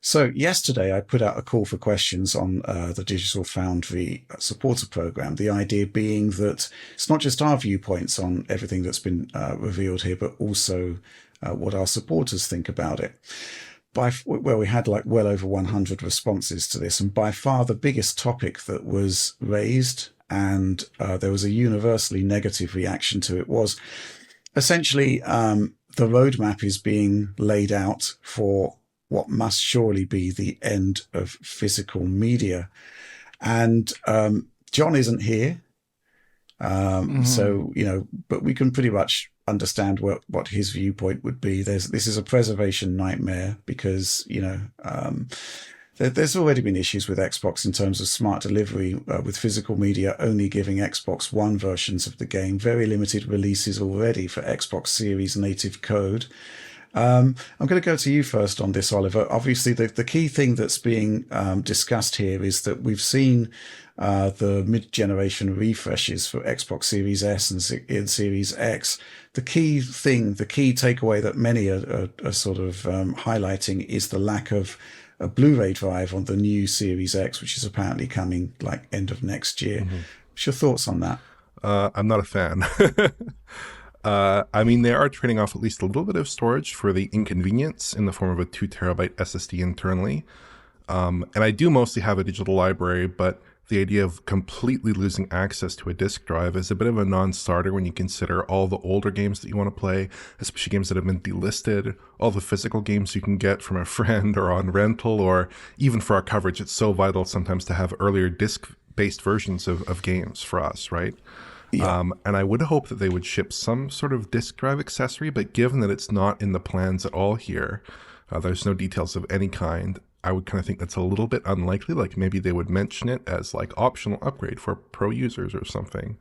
So yesterday I put out a call for questions on the Digital Foundry supporter program. The idea being that it's not just our viewpoints on everything that's been revealed here, but also what our supporters think about it. Well, we had like well over 100 responses to this, and by far the biggest topic that was raised, and there was a universally negative reaction to it, was essentially the roadmap is being laid out for what must surely be the end of physical media. And John isn't here. So, but we can pretty much understand what his viewpoint would be. This is a preservation nightmare because, there's already been issues with Xbox in terms of smart delivery, with physical media only giving Xbox One versions of the game, very limited releases already for Xbox Series native code. I'm going to go to you first on this, Oliver. Obviously, the key thing that's being discussed here is that we've seen the mid-generation refreshes for Xbox Series S and Series X. The key takeaway that many are sort of highlighting is the lack of a Blu-ray drive on the new Series X, which is apparently coming like end of next year. What's your thoughts on that? I'm not a fan. I mean, they are trading off at least a little bit of storage for the inconvenience in the form of a 2 terabyte SSD internally. And I do mostly have a digital library, but the idea of completely losing access to a disk drive is a bit of a non-starter when you consider all the older games that you want to play, especially games that have been delisted, all the physical games you can get from a friend or on rental, or even for our coverage, it's so vital sometimes to have earlier disk-based versions of games for us, right? Yeah. And I would hope that they would ship some sort of disk drive accessory, but given that it's not in the plans at all here, there's no details of any kind, I would kind of think that's a little bit unlikely. Like maybe they would mention it as like optional upgrade for pro users or something.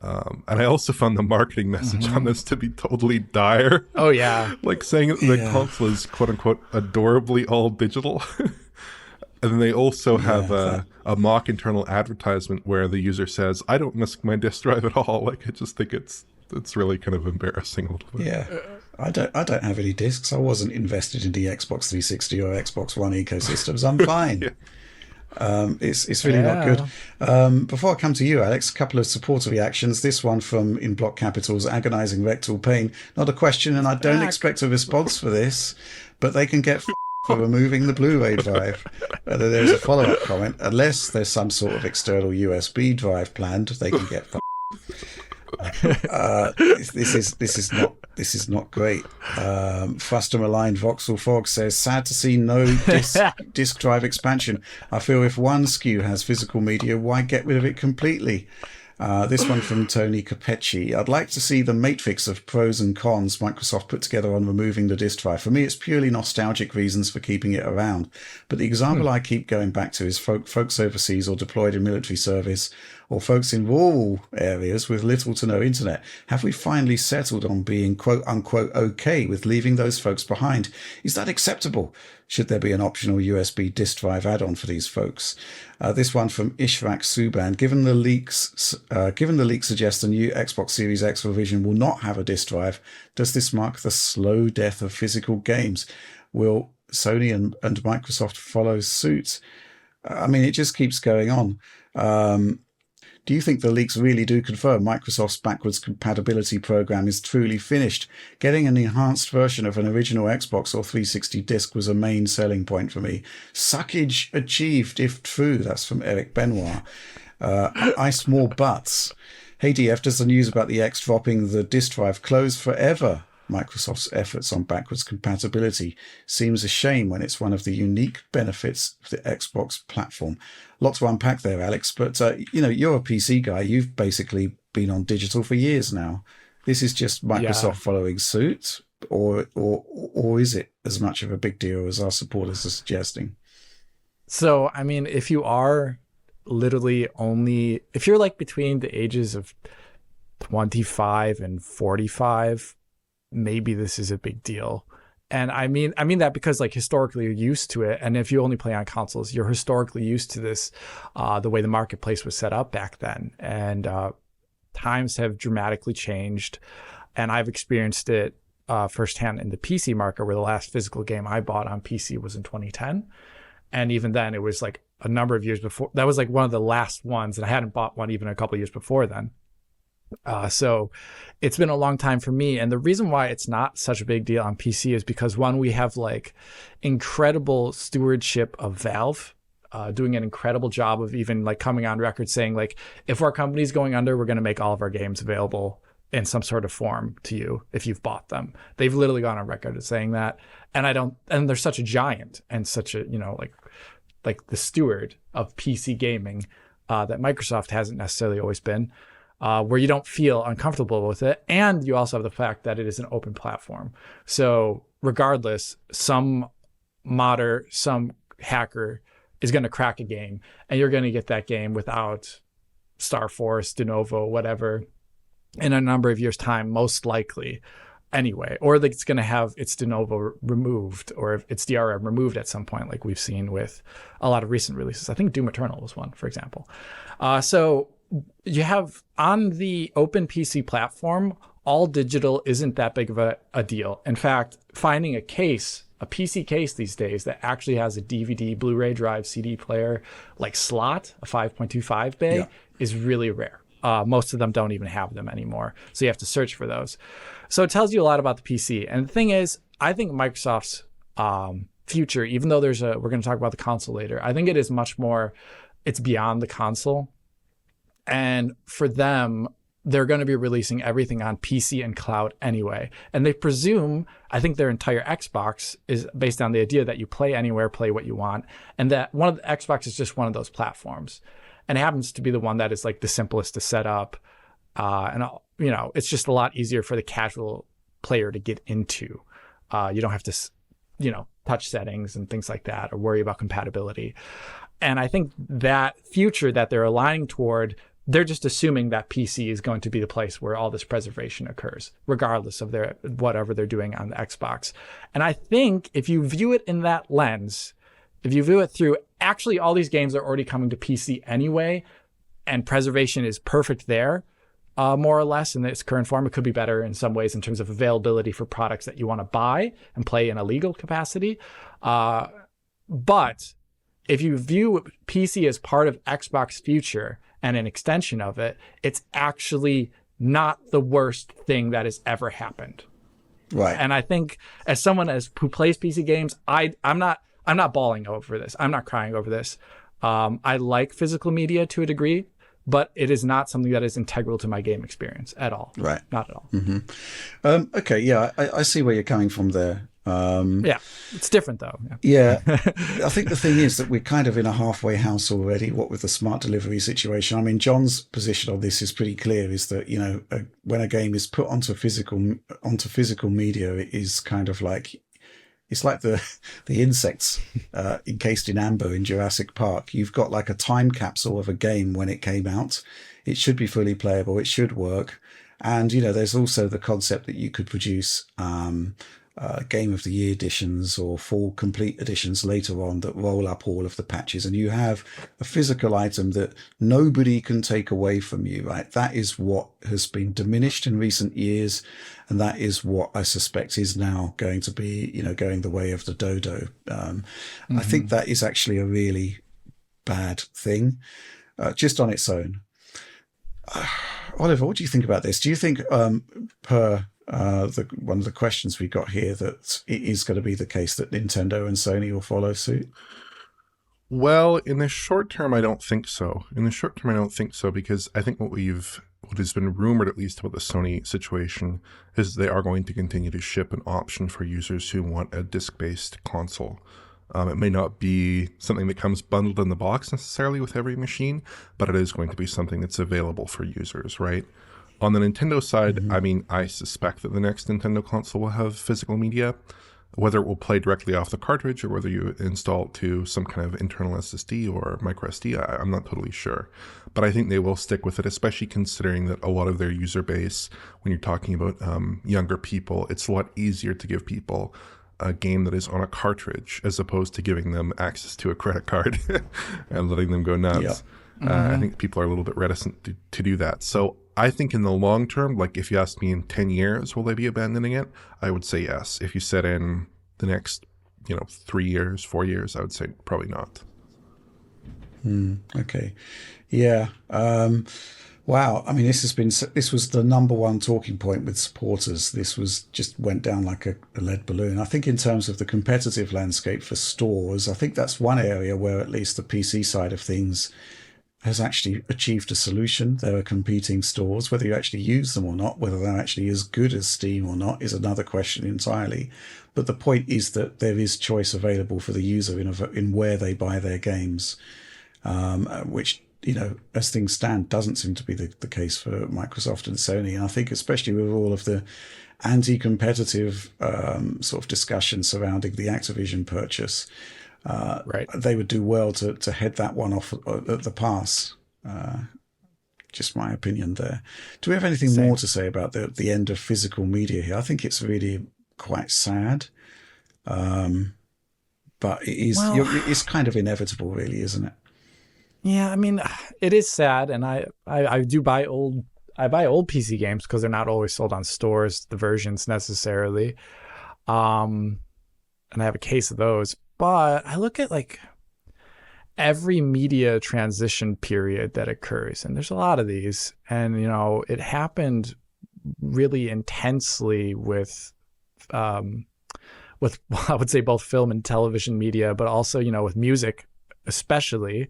And I also found the marketing message on this to be totally dire. Oh, yeah. Like saying the console is quote unquote adorably all digital. And then they also have a mock internal advertisement where the user says, I don't miss my disk drive at all. Like, I just think it's really kind of embarrassing a little bit. Yeah. I don't have any discs. I wasn't invested in the Xbox 360 or Xbox One ecosystems. I'm fine. It's really not good. Before I come to you, Alex, a couple of supporter reactions. This one from in block capitals, agonizing rectal pain. Not a question, and I don't expect a response for this, but they can get for removing the Blu-ray drive. There's a follow-up comment. Unless there's some sort of external USB drive planned, they can get this is not great. Frustum aligned Voxel Fog says, sad to see no disk drive expansion. I feel if one SKU has physical media, why get rid of it completely? This one from Tony Capecci. I'd like to see the matrix of pros and cons Microsoft put together on removing the disk drive. For me, it's purely nostalgic reasons for keeping it around. But the example I keep going back to is folks overseas or deployed in military service, or folks in rural areas with little to no internet. Have we finally settled on being quote unquote okay with leaving those folks behind? Is that acceptable? Should there be an optional USB disk drive add-on for these folks? This one from Ishrak Suban. Given the leaks suggest the new Xbox Series X revision will not have a disk drive, does this mark the slow death of physical games? Will Sony and Microsoft follow suit? I mean, it just keeps going on. Do you think the leaks really do confirm Microsoft's backwards compatibility program is truly finished? Getting an enhanced version of an original Xbox or 360 disc was a main selling point for me. Suckage achieved, if true. That's from Eric Benoit. Ice more butts. Hey DF, does the news about the X dropping the disk drive close forever Microsoft's efforts on backwards compatibility? Seems a shame when it's one of the unique benefits of the Xbox platform. Lot to unpack there, Alex, but you're a PC guy. You've basically been on digital for years now. This is just Microsoft following suit, or is it as much of a big deal as our supporters are suggesting? So, I mean, if you are if you're like between the ages of 25 and 45, maybe this is a big deal. And I mean that because like historically you're used to it. And if you only play on consoles, you're historically used to this, the way the marketplace was set up back then. And times have dramatically changed. And I've experienced it firsthand in the PC market, where the last physical game I bought on PC was in 2010. And even then, it was like a number of years before. That was like one of the last ones, and I hadn't bought one even a couple of years before then. So it's been a long time for me. And the reason why it's not such a big deal on PC is because, one, we have like incredible stewardship of Valve, doing an incredible job of even like coming on record saying like, if our company's going under, we're going to make all of our games available in some sort of form to you if you've bought them. They've literally gone on record as saying that. And they're such a giant and such a, like the steward of PC gaming, that Microsoft hasn't necessarily always been, where you don't feel uncomfortable with it. And you also have the fact that it is an open platform. So regardless, some modder, some hacker is going to crack a game, and you're going to get that game without Star Force, Denuvo, whatever, in a number of years' time, most likely anyway. Or like it's going to have its Denuvo removed, or its DRM removed at some point, like we've seen with a lot of recent releases. I think Doom Eternal was one, for example. So you have on the open PC platform, all digital isn't that big of a deal. In fact, finding a PC case these days that actually has a DVD, Blu-ray drive, CD player, like slot, a 5.25 bay, is really rare. Most of them don't even have them anymore. So you have to search for those. So it tells you a lot about the PC. And the thing is, I think Microsoft's future, even though we're going to talk about the console later, I think it is much more, it's beyond the console. And for them, they're going to be releasing everything on PC and cloud anyway. And they presume, I think their entire Xbox is based on the idea that you play anywhere, play what you want. And that one of the Xbox is just one of those platforms. And it happens to be the one that is like the simplest to set up. It's just a lot easier for the casual player to get into. You don't have to, touch settings and things like that, or worry about compatibility. And I think that future that they're aligning toward, they're just assuming that PC is going to be the place where all this preservation occurs, regardless of whatever they're doing on the Xbox. And I think if you view it in that lens, if you view it through, actually all these games are already coming to PC anyway, and preservation is perfect there, more or less in its current form. It could be better in some ways in terms of availability for products that you want to buy and play in a legal capacity. But if you view PC as part of Xbox future and an extension of it, it's actually not the worst thing that has ever happened. Right. And I think as someone who plays PC games, I'm not bawling over this. I'm not crying over this. I like physical media to a degree, but it is not something that is integral to my game experience at all. Right. Not at all. Mm-hmm. Okay. Yeah, I see where you're coming from there. Yeah, it's different though. Yeah. I think the thing is that we're kind of in a halfway house already, what with the smart delivery situation. I mean, John's position on this is pretty clear, is that, when a game is put onto physical media, it is kind of like, it's like the insects encased in amber in Jurassic Park. You've got like a time capsule of a game when it came out. It should be fully playable. It should work. And, there's also the concept that you could produce Game of the Year editions or full complete editions later on that roll up all of the patches, and you have a physical item that nobody can take away from you, right? That is what has been diminished in recent years, and that is what I suspect is now going to be, going the way of the dodo. I think that is actually a really bad thing, just on its own. Oliver, what do you think about this? Do you think, one of the questions we got here, that it is going to be the case that Nintendo and Sony will follow suit? Well, in the short term, I don't think so. Because I think what has been rumored, at least about the Sony situation, is they are going to continue to ship an option for users who want a disc-based console. It may not be something that comes bundled in the box necessarily with every machine, but it is going to be something that's available for users, right? On the Nintendo side, I mean, I suspect that the next Nintendo console will have physical media, whether it will play directly off the cartridge or whether you install it to some kind of internal SSD or micro SD. I'm not totally sure, but I think they will stick with it, especially considering that a lot of their user base, when you're talking about younger people, it's a lot easier to give people a game that is on a cartridge as opposed to giving them access to a credit card and letting them go nuts. Yeah. I think people are a little bit reticent to do that. So I think in the long term, like if you asked me in 10 years, will they be abandoning it? I would say yes. If you said in the next, 3 years, 4 years, I would say probably not. Okay. Yeah. Wow. I mean, this was the number one talking point with supporters. This was just went down like a lead balloon. I think in terms of the competitive landscape for stores, I think that's one area where at least the PC side of things has actually achieved a solution. There are competing stores. Whether you actually use them or not, whether they're actually as good as Steam or not, is another question entirely. But the point is that there is choice available for the user in where they buy their games, which, as things stand, doesn't seem to be the case for Microsoft and Sony. And I think especially with all of the anti-competitive sort of discussion surrounding the Activision purchase, Right. they would do well to head that one off at the pass. Just my opinion there. Do we have anything Same. more to say about the end of physical media here? I think it's really quite sad. But it is, Well- it's kind of inevitable, really, isn't it? Yeah, I mean, it is sad, and I do buy old PC games because they're not always sold on stores, the versions necessarily, and I have a case of those. But I look at like every media transition period that occurs, and there's a lot of these, and it happened really intensely with I would say both film and television media, but also with music especially.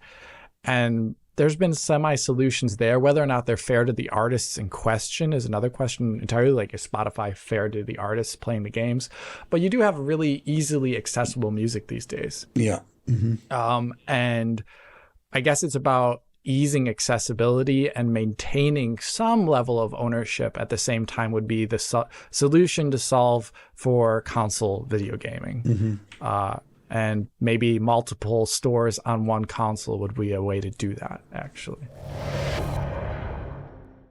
And there's been semi-solutions there. Whether or not they're fair to the artists in question is another question entirely. Like, is Spotify fair to the artists playing the games? But you do have really easily accessible music these days. Yeah. Mm-hmm. And I guess it's about easing accessibility and maintaining some level of ownership at the same time would be the solution to solve for console video gaming. Mm-hmm. And maybe multiple stores on one console would be a way to do that, actually.